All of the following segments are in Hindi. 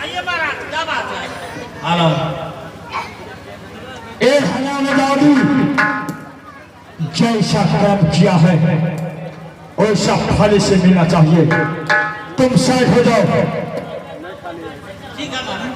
आइए महाराज, क्या बात है? आलम एक हलामदारी जैसा कर्म किया है वैसा फल से मिलना चाहिए। तुम साइड हो जाओ। ठीक है महाराज।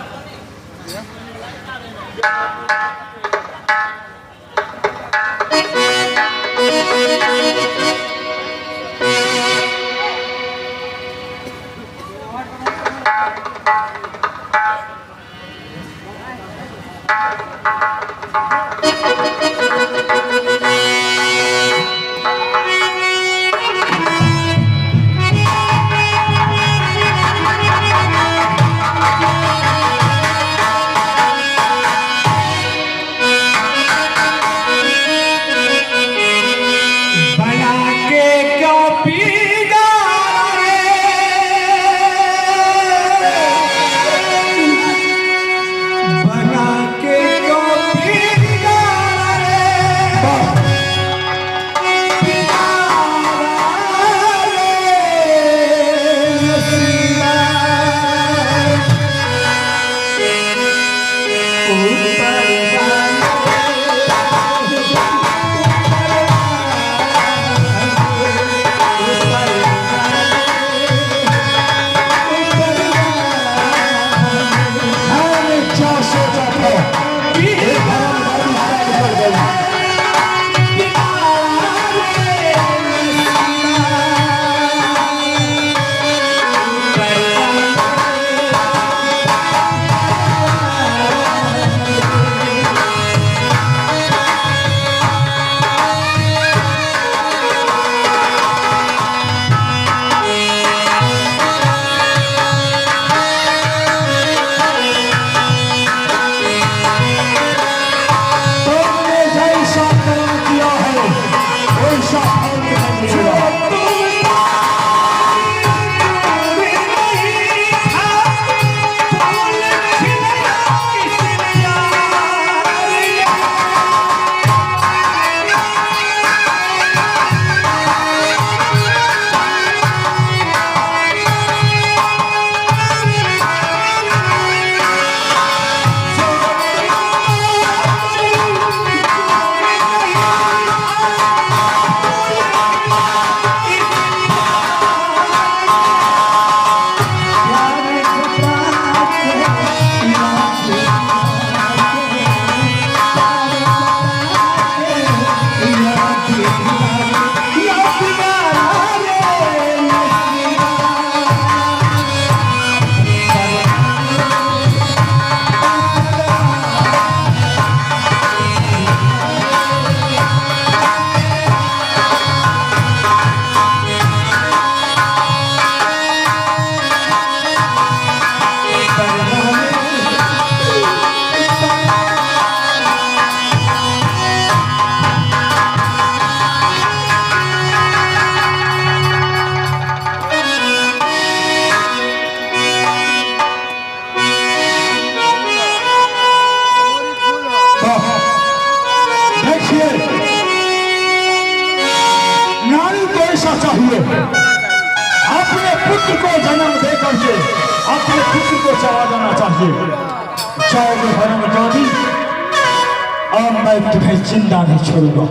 चाहिए अपने पुत्र को जन्म दे करके अपने पुत्र को चला जाना चाहिए। जाओगे हरमजादी और मैं तुम्हें जिंदा नहीं छोड़ूंगा।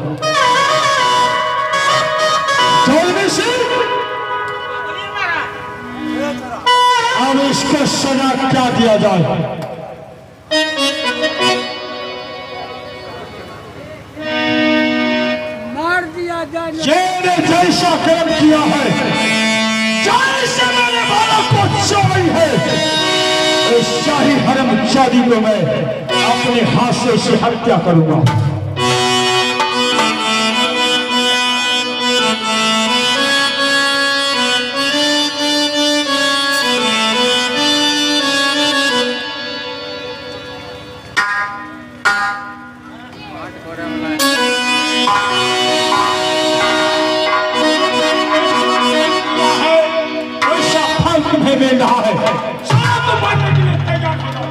अब इसको सजा क्या दिया जाए? जेने जैसा कर्म किया है, जैसे मेरे बालों को चोरी है, इस शाही हरमजादी को मैं अपने हाथ से हत्या करूंगा। मिल रहा है तो बनने के लिए तैयार हो जाओ।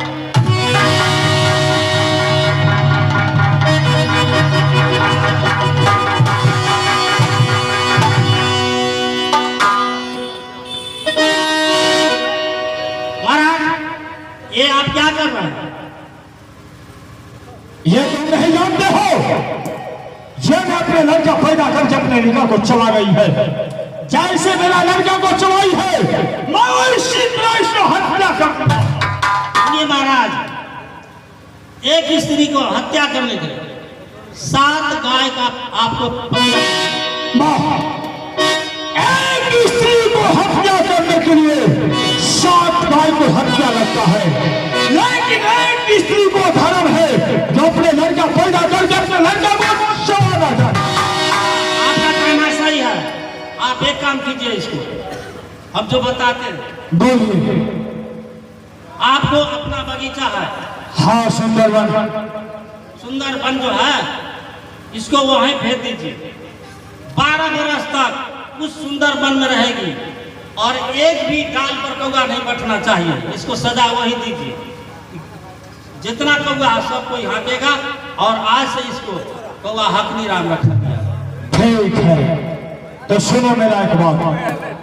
ये आप क्या कर रहे हैं? ये तुम नहीं जानते हो, ये मैं अपने लड़का पैदा करके अपने लड़का को चला गई है। जैसे मेरा लड़का को चलाई है, मैं इसी तरह इसको हत्या कर। सुनिए महाराज, एक स्त्री को हत्या करने के लिए 7 गाय का आपको एक स्त्री को हत्या करने के लिए 7 गाय को हत्या लगता है, लेकिन एक स्त्री को धर्म है जो अपने लड़का पैदा करके अपने लड़का को चलाना चाहता है। आपका कहना सही है। आप एक काम कीजिए, इसको हम जो बताते हैं बोलिए। आपको अपना बगीचा है, हाँ, सुंदरवन। सुंदरवन जो है इसको वहीं भेज दीजिए। 12 बरस तक उस सुंदरवन में रहेगी और एक भी डाल पर कौवा नहीं बैठना चाहिए। इसको सजा वही दीजिए। जितना कौवा सबको यहाँ देगा और आज से इसको कौवा हकनी राम रख दिया। ठीक है, तो सुनो मेरा एक बात।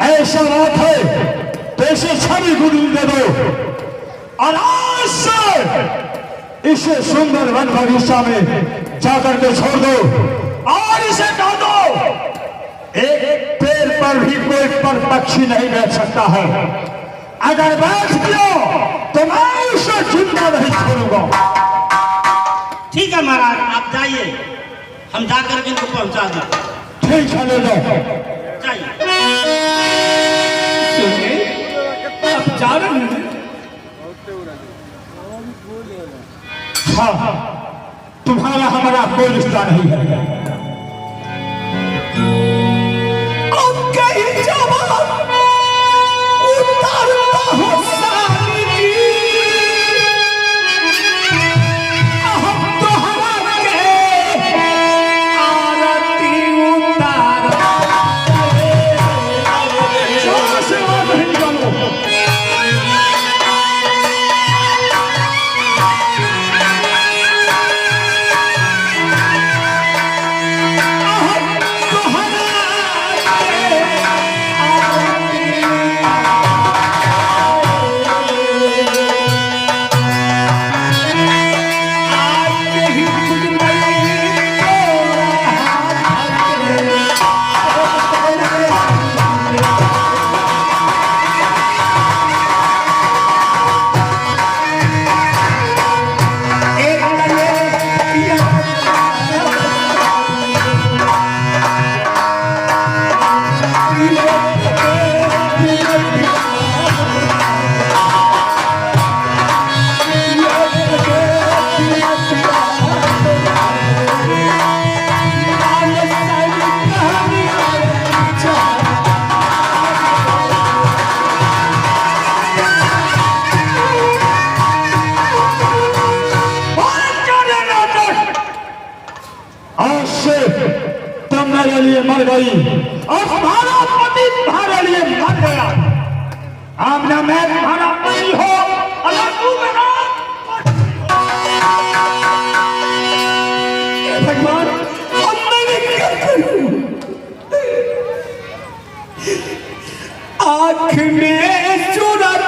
ऐसा बात है तो इसे छवि गुरु दे दो और आज से इसे सुंदर वन बगीचा में जाकर के छोड़ दो और इसे कह दो एक पेड़ पर भी कोई पर पक्षी नहीं बैठ सकता है। अगर बैठ गया तो मैं उसे जिंदा नहीं छोड़ूंगा। ठीक है महाराज, आप जाइए, हम जाकर के इनको पहुंचा दें। ठीक है, ले जाओ, जाइए। आप जा रहे हैं? हाँ, तुम्हारा हमारा कोई रिश्ता नहीं है। मेरे लिए मर गई और तुम्हारा पति तुम्हारे लिए मर गया। आमना मैं तुम्हारा पति हो, अगर तू मेरा भगवान, अब मैंने क्या करूं? आँख में सूरत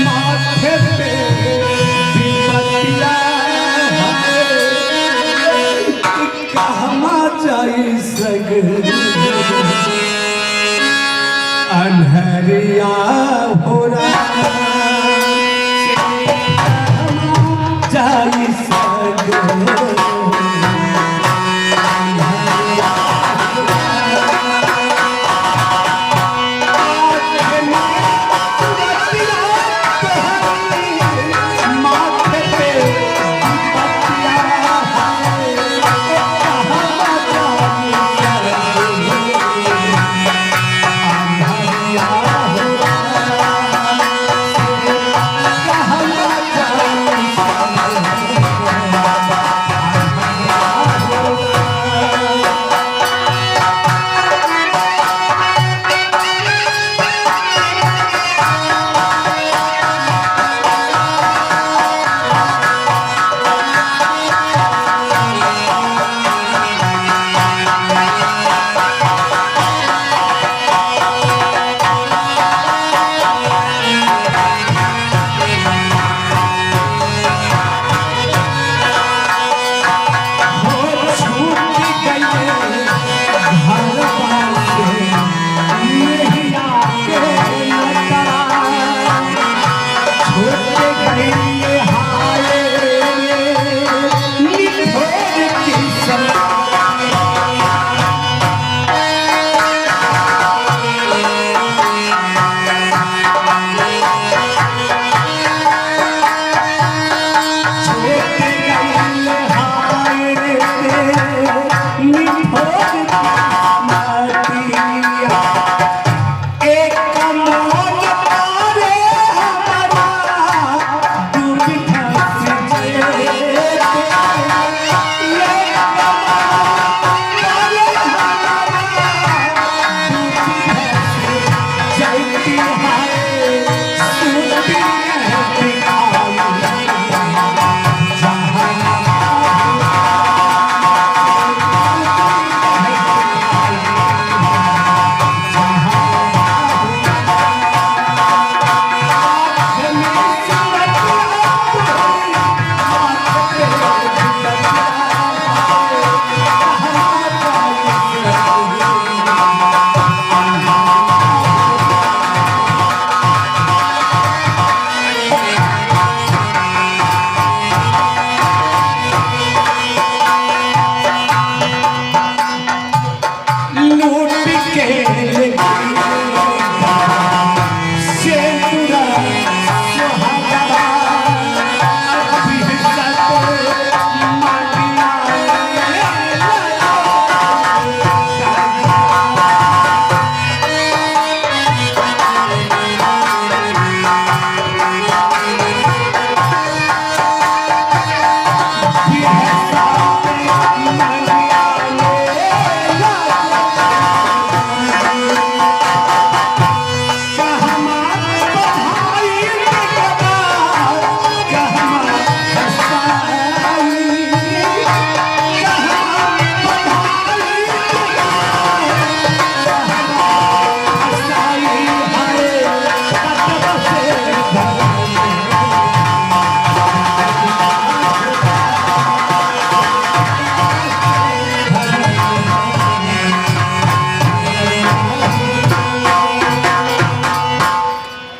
माथे पे विपत्तियां कहमा जाई सग अनहरिया हो रहा जाई सग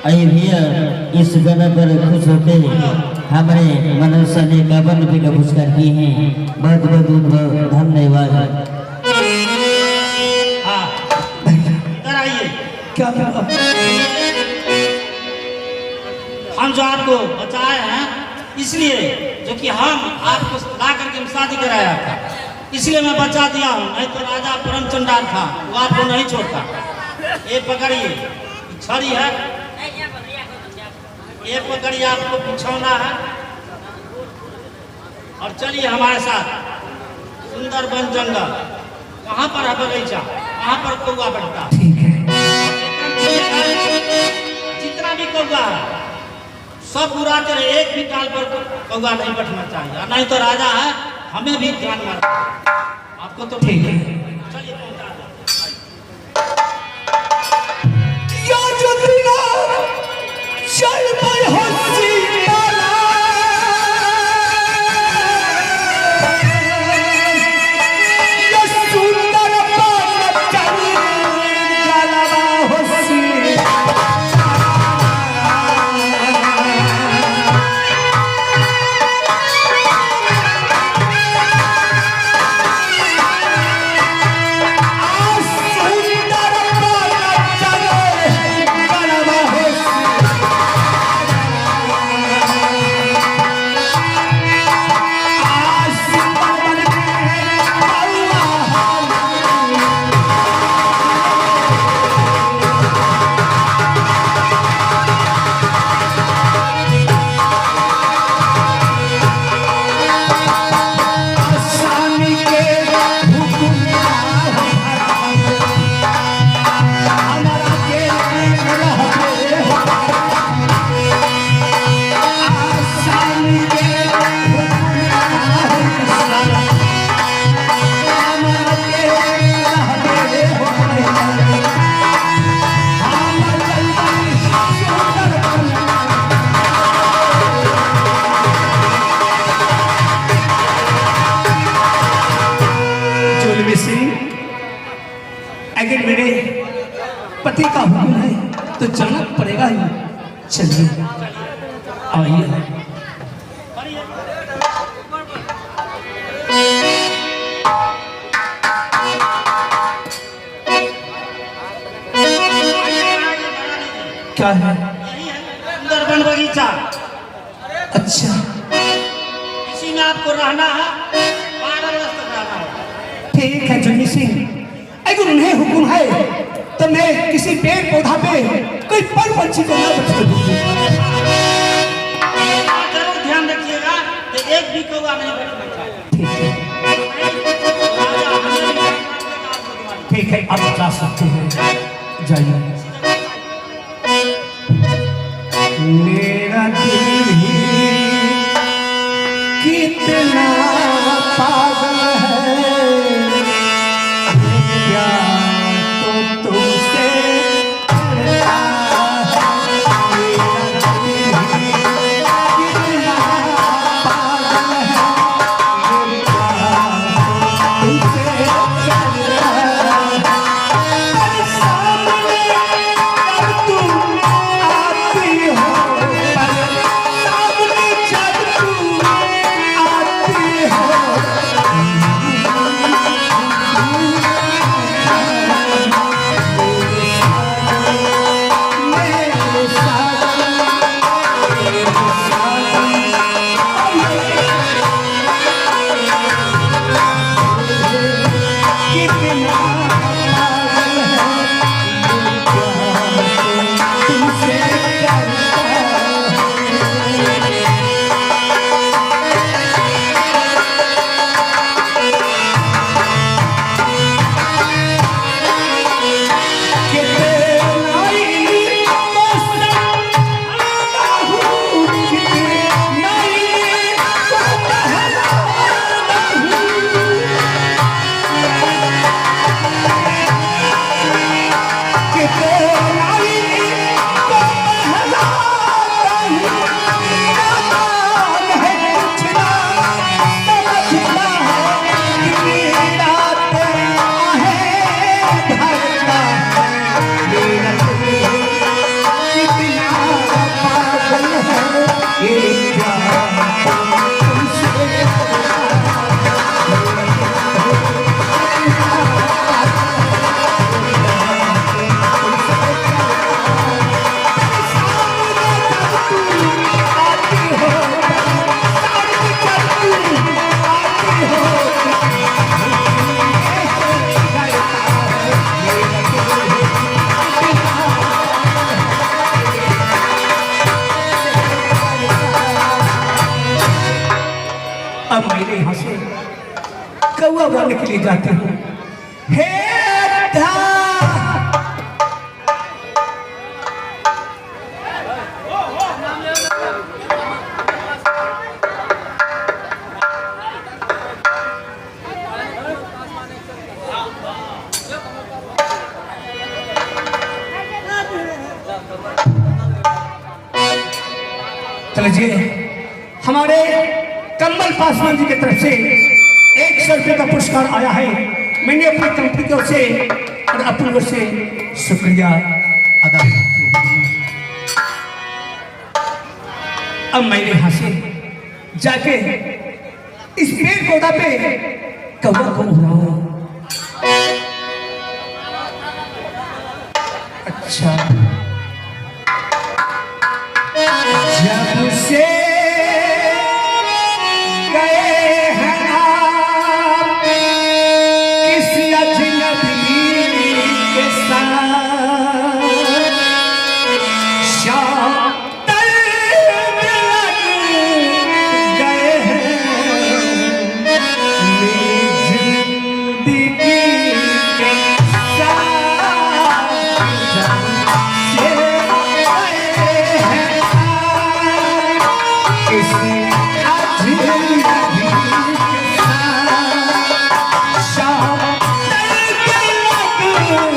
आइए भैया इस गाना पर खुश होते हमारे मनोज ने 51 रुपये का पुरस्कार किए हैं। बहुत बहुत धन्यवाद। हाँ, इधर आइए। क्या हम जो आपको बचाए हैं इसलिए जो कि हम आपको ला करके शादी कराया था, इसलिए मैं बचा दिया हूँ। नहीं तो राजा परमचंडाल था, वो आपको नहीं छोड़ता। ये पकड़िए, छड़ी है, ये पकड़िए, आपको बिछौना है। और चलिए हमारे साथ सुंदरबन जंगल। कहाँ पर है बगीचा? वहां पर कौआ बैठता है। ठीक है। जितना भी कौआ है सब उड़ाते रहे, एक भी डाल पर कौआ नहीं बैठना चाहिए, नहीं तो राजा है हमें भी जान मार। आपको तो ठीक है। चलिए पहुंचा दो। या जो दिना चल मैं हंसी वाला या सुंदर पान चल गलवा हंसी अगर मेरे पति का हुक्म है तो जाना पड़ेगा ही। चलिए आइए। क्या है? सुंदर वन बगीचा। अच्छा इसी में आपको रहना है, 12 वर्ष तक रहना है। ठीक है जुन्नी सिंह, अगर उन्हें हुक्म है तो मैं किसी पेड़ पौधा पे कोई पर पंछी को न बचने दूंगी। जरूर ध्यान रखिएगा कि एक भी कौवा नहीं बैठना चाहिए। ठीक है आप जा सकते हैं, जाइए। मेरा दिल ही कितना पागल है, प्यार तो तुमसे करता है। मेरा दिल ही कितना पागल है, प्यार तो तुमसे करता है। पर सामने जब तुम आती हो, पर सामने जब तुम आती हो, अब मेरे यहाँ से कौवा बनने के लिए जाते हो। हे तो लीजिए हमारे कमल पासवान जी की तरफ से 100 रुपये का पुरस्कार आया है। मैंने अपनी कंपनी की ओर से और अपनी ओर से शुक्रिया अदा किया। अब मैंने यहाँ से जाके इस पेड़ पौधा पे कौवा को उड़ाऊं। अच्छा जब से गए हैं आप किसी अजनबी के साथ शातर लग गए हैं मेरी जिंदगी के साथ जब से गए हैं किसी अजनबी के साथ शातर लग गए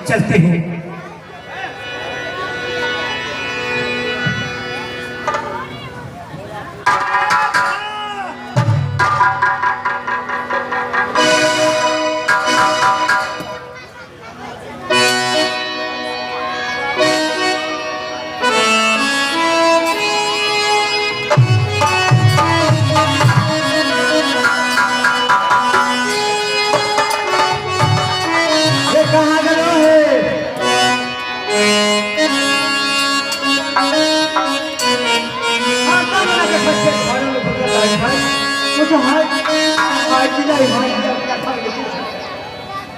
चलते हैं।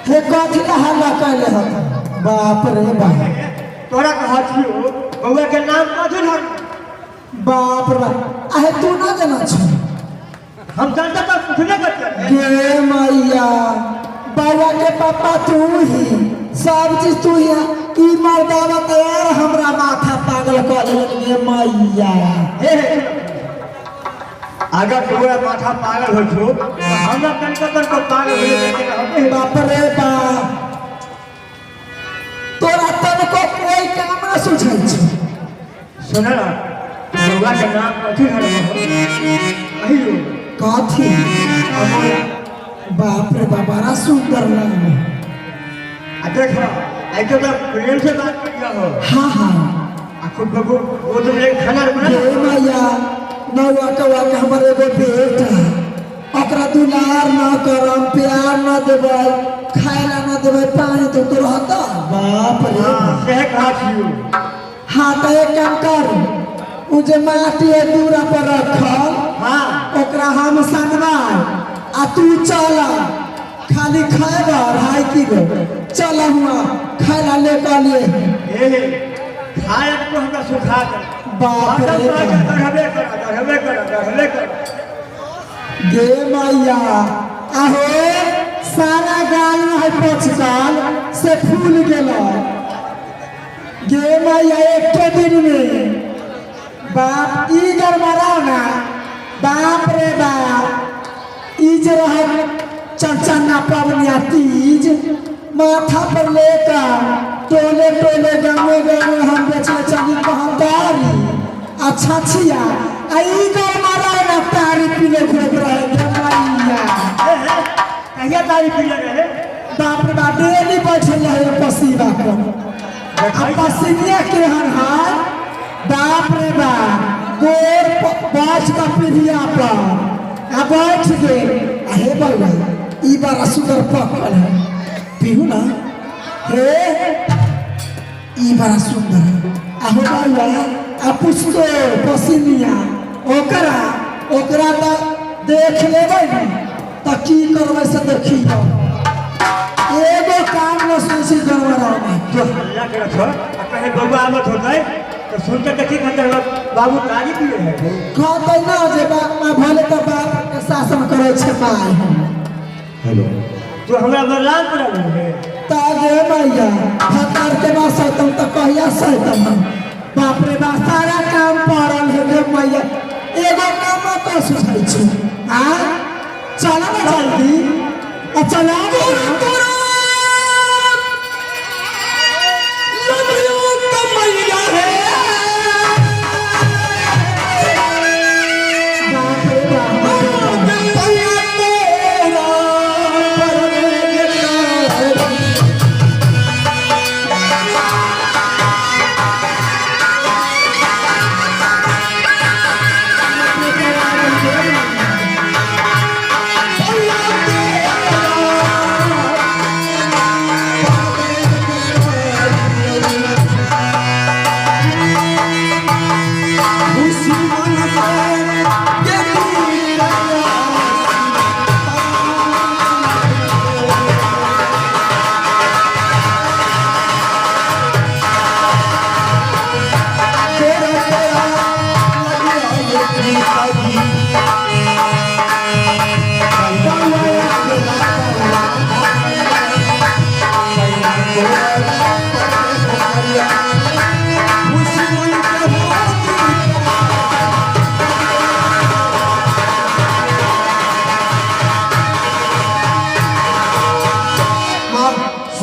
हे कथी ला हल्ला कैले हत बाप रे बाप तोरा कहा छियो बउआ के नाम कथी हन बाप रे आहे तू ना जाना छ हम जानता तो पूछने करते गे मैया बाबा के पापा तू ही सब चीज तू ही ई मर्दावा तैयार हमरा माथा पागल कर गे मैया हे अगर तोरा माथा पागल हो छो तो हमरा कनकतर को पागल हो जाते बाप रे बाप तोरा तब को कोई काम ना सुझै छ सुन ना बउआ के नाम कथी हन अहियो कथी बाप रे बाप बड़ा सुंदर लगे। देखो ऐसे तो प्रेम से बात किया हो। हाँ हाँ खुद बबू वो तो एक खाना बना ये मैया नौवा कौआ के हमारे एगो बेटा ओकरा दुलार न करम प्यार न देबै खाएला न देबै पानी तो रहता बाप रे हाँ कहे कहा छियो। हाँ तो एक काम कर उ जे माटी है दूरा पर रखल हाँ ओकरा हम सनवाई आ तू चला खाली खाएगा 2.5 किलो चल हुआ खाएला लेकर लिए ए खाए को हमरा सुखा कर बाप रे रहबे कर गे मैया आहो सारा गाल में है पचकाल से फूल गेला गे मैया एक दिन में बाप ई गरमाराओ ना बाप रे बाप ई जे रह चंचन्ना पवनिया तीज माथा पर लेकर टोले टोले गाँवे गाँवे हम बेचले चली कहतारी अच्छा छिया आई गरमाराओ ना तारी पीले घूम रहे गे मैया कहिया तारी पी रहे बाप रे बाप डेली बैठल रहे पसीवा कर आ पसीनिया के हाय बाप रे बाप गोर बाँच का पीढ़िया पर आ बैठ गए हे बउआ ई बड़ा सुंदर पकल है पीहू ना हे ई बड़ा सुंदर है आहो बउआ आ पुछतो पसीनिया ओकरा ओकरा तो देख लेबै ना तो की करबै से देखी एगो काम न सुनसी गड़बड़ा में जो अल्लाह के रखो कहे बबू आमत होता है तो सुनते देखी खतर बाबू तारी पी रहे कहते ना जे बाप माँ भले तो बाप के शासन करे छे माय हेलो तू हमरा बरलान पर रहे तागे मैया फकर के ना सतम तो कहिया सतम बाप रे बा सारा काम पड़ल है गे मैया एगो काम तो सुझाई छे हां चला ना जल्दी आ चला तोरा लबियो कमैया है बाप रे बाप पैया तेरा परमे के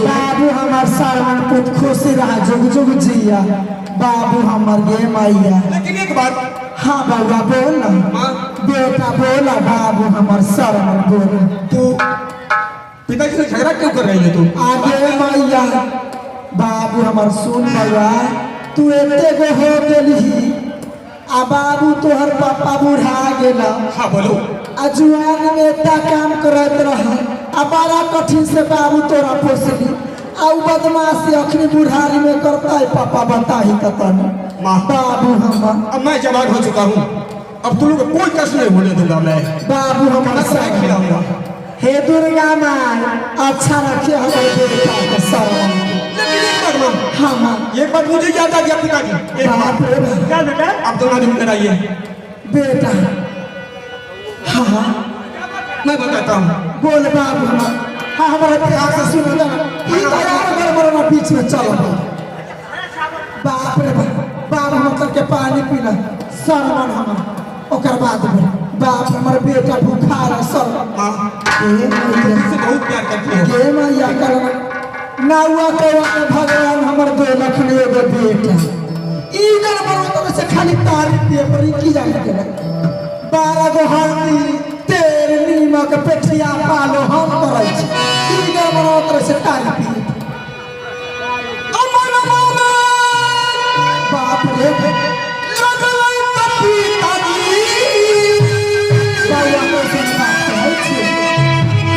बाबू हमार सारवन पुत खुशी रहा जुग जुग जिया बाबू हमार गे मैया लेकिन एक बात हाँ बाबा बोल ना बेटा बोला बाबू हमार सारवन बोल तू पिताजी से झगड़ा क्यों कर रही है तू आगे मैया बाबू हमार सुन भैया तू एते गो हो गेली आ बाबू तोहर पापा बुढ़ा गेला हाँ बोलो आ जुआन में इतना काम करत रहे आ बड़ा कठिन से बाबू तोरा पोसली आ उ बदमाशी अखनी बुढ़ारी में करता है पापा बताही त तने माँ बाबू हमर अब मैं जवान हो चुका हूँ अब तुम लोग को कोई कष्ट नहीं होने दूंगा मैं बाबू हमर खाना मैं खिलाऊंगा हे दुर्गा माँ अच्छा रखे हमारे बेटा के शरण लेकिन एक बात माँ हाँ माँ एक बात मुझे याद आ गया पिताजी एक बाप बात रे बाप क्या बेटा आप दोनों आदमी इधर आइए बेटा हाँ हाँ मैं बताता हूँ बोल बाबू हमर हाँ हमारे प्यार से सुनो ना ई तो यार गड़बड़ ना बीच में चल बाप रे बाप मतलब के पानी पीना शरण हमर ओकर बाद बोल बाप हमर बेटा भूखा रह सब हाँ ए मैया मुझसे बहुत प्यार करती है गे मैया कर नाउआ कौआ के भगवान हमर दो लखन एगो बेटा ई गड़बड़ तो से खाली तारीफ दिए पर ई की जाने के 12 गो हल्दी तेल नीमक के पेटिया पालो हम करे छी ई के मनो तरह से टाइम पी अमन मामा बाप रे लगलै तपी ताजी बाया को से बात है छी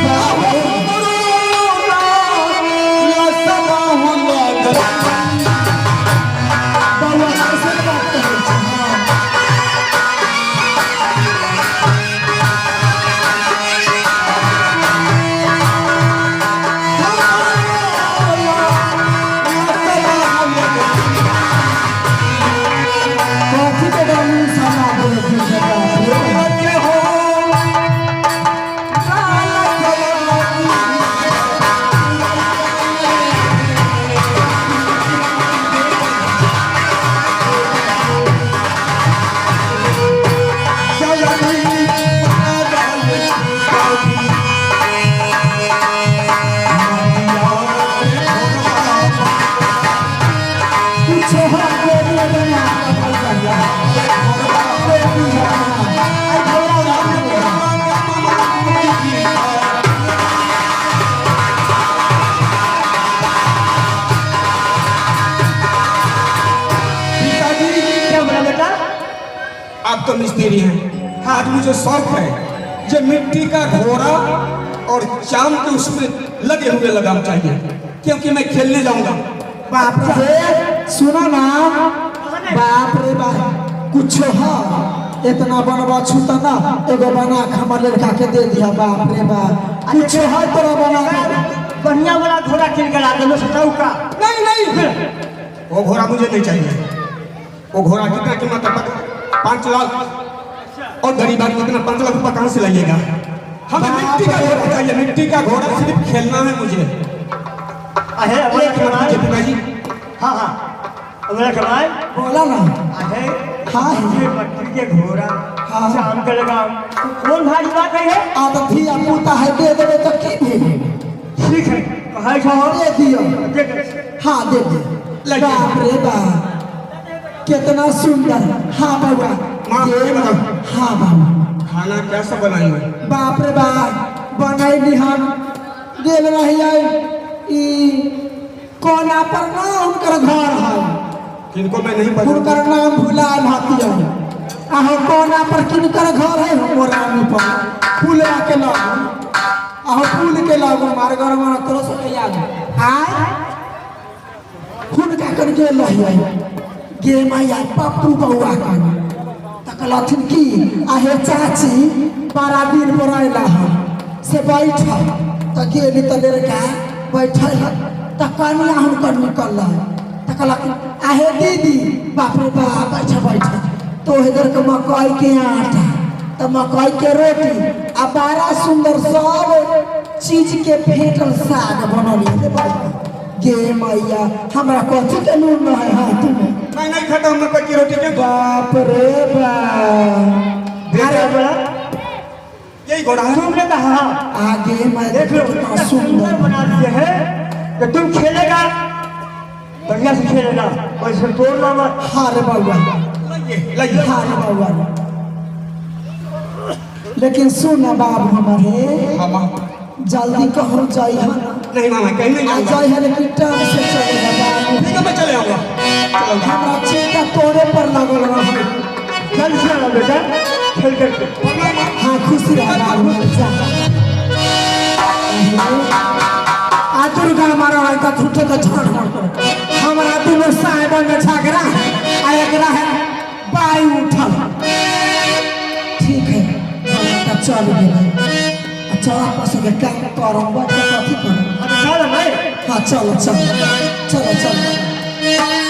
बाबा मोरो ला सदा हो लगल बाया को से बात है छी आप तो मिस्त्री हैं। आज मुझे शौक है जो मिट्टी का घोड़ा और चाम के उसमें लगे हुए लगाम चाहिए, क्योंकि मैं खेलने जाऊंगा। बाप रे सुना ना बाप रे बाप कुछ है इतना बनवा छूता ना एगो बना के हमर लड़का के दे दिया। बाप रे बाप कुछ है तोरा बना बढ़िया वाला घोड़ा किन कर आते लो सताऊ का। नहीं वो घोड़ा मुझे नहीं चाहिए। वो घोड़ा कितना कीमत है? 5 लाख। और गरीब आदमी इतना 5 लाख रुपया कहाँ से लाइएगा? हमें मिट्टी का घोड़ा चाहिए। मिट्टी का घोड़ा सिर्फ खेलना है मुझे। अरे अबले खमाई पिताजी। हाँ हाँ अबले खमाई बोला ना। अरे हाँ ये मिट्टी के घोड़ा हाँ शाम का लगाम कौन भारी बात है? आदत ही पूता है दे देवे तो की भी ठीक है कहाँ छो दे दियो। हाँ दे दे। बाप रे बाप कितना सुंदर। हाँ बाबा हाँ बाबा खाना कैसा बनाई है? बाप रे बाप बनैली हम गेल रही कोना पर ना उनकर घर है। किनको मैं नहीं पता। उनकर नाम भुलाल हतिया। आहो कोना पर किनकर घर है मोरानी पर पुलवा के लग। आहो पुल के लग हमारे घर में तोरो से याद आय हुनका कर गेल रही गे मैया पप्पू बउआ कन तकलथिन की आहे चाची बारा दिन पर आइला है से बैठ त गेली त लड़का बैठल त कनिया हुनकर निकल तकलथिन आहे दीदी बाप रे बाप बैठ तो इधर के मकई के आटा त मकई के रोटी आ बारा सुंदर सब चीज के फेटल साग बनल गे मैया हमरा कथी के नून है हाथ में मैं नहीं खाता हूँ मकई की रोटी के। बाप रे बाप अरे बड़ा यही घोड़ा है। तुमने कहा आगे मैं देख लो कितना सुंदर बना दिए है कि तुम खेलेगा बढ़िया से खेलेगा वैसे तोड़ना मत। हाँ रे बाबा लाइए। हाँ रे बाबा लेकिन सुन बाबू हमारे हाँ माँ जल्दी कहो जाई है नहीं मामा कहीं नहीं आ जाऊंगा। जाई है लेकिन टाइम से चलेगा बाबू। ठीक है मैं चले आऊंगा। चलो हमरा चिंता तोरे पर लगल रहे। चल चल बेटा खेल कर हाँ खुशी रह बाबू जा आ दुर्गा मारा है त झूठे त झड़ कर हमरा दुनो साहेब में झगड़ा आ एकरा है बाई उठल। ठीक है त चल गेल चल आपस के काम करम बच्चा कथी करम। चल भाई हाँ चलो चलो चलो चलो